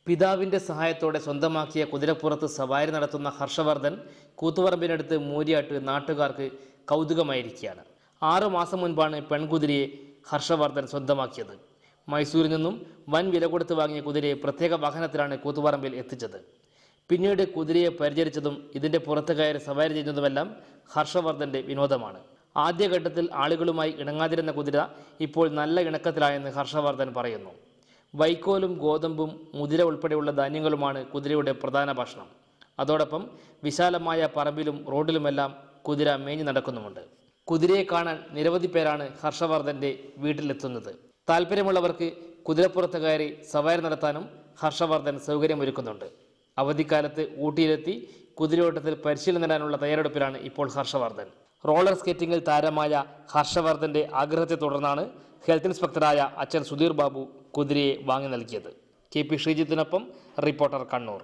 പിതാവിൻ്റെ സഹായത്തോടെ സ്വന്തമാക്കിയ കുതിരപ്പുറത്ത് സവാരി നടത്തുന്ന ഹർഷവർദ്ധൻ കൂത്തുപറമ്പിനടുത്ത് മൂരിയാട്ട് നാട്ടുകാർക്ക് കൗതുകമായിരിക്കുകയാണ്. 6 മാസം മുൻപാണ് പെൺകുതിരയെ ഹർഷവർദ്ധൻ സ്വന്തമാക്കിയത്. മൈസൂരിൽ നിന്നും വൻ വില കൊടുത്ത് വാങ്ങിയ കുതിരയെ പ്രത്യേക വാഹനത്തിലാണ് കൂത്തുപറമ്പിൽ എത്തിച്ചത്. പിന്നീട് കുതിരയെ പരിചരിച്ചതും ഇതിൻ്റെ പുറത്ത് കയറി സവാരി ചെയ്യുന്നതുമെല്ലാം ഹർഷവർദ്ധൻ്റെ വിനോദമാണ്. ആദ്യഘട്ടത്തിൽ ആളുകളുമായി ഇണങ്ങാതിരുന്ന കുതിര ഇപ്പോൾ നല്ല ഇണക്കത്തിലായെന്ന് ഹർഷവർദ്ധൻ പറയുന്നു. വൈക്കോലും ഗോതമ്പും മുതിര ഉൾപ്പെടെയുള്ള ധാന്യങ്ങളുമാണ് കുതിരയുടെ പ്രധാന ഭക്ഷണം. അതോടൊപ്പം വിശാലമായ പറമ്പിലും റോഡിലുമെല്ലാം കുതിര മേഞ്ഞു നടക്കുന്നുമുണ്ട്. കുതിരയെ കാണാൻ നിരവധി പേരാണ് ഹർഷവർദ്ധൻ്റെ വീട്ടിലെത്തുന്നത്. താല്പര്യമുള്ളവർക്ക് കുതിരപ്പുറത്ത് കയറി സവാരി നടത്താനും ഹർഷവർദ്ധൻ സൗകര്യമൊരുക്കുന്നുണ്ട്. അവധിക്കാലത്ത് ഊട്ടിയിലെത്തി കുതിരയോട്ടത്തിൽ പരിശീലനം നേടാനുള്ള തയ്യാറെടുപ്പിലാണ് ഇപ്പോൾ ഹർഷവർദ്ധൻ. റോളർ സ്കേറ്റിംഗിൽ താരമായ ഹർഷവർദ്ധൻ്റെ ആഗ്രഹത്തെ തുടർന്നാണ് ഹെൽത്ത് ഇൻസ്പെക്ടറായ അച്ഛൻ സുധീർ ബാബു കുതിരയെ വാങ്ങി നൽകിയത്. KP ശ്രീജിത്തിനൊപ്പം റിപ്പോർട്ടർ കണ്ണൂർ.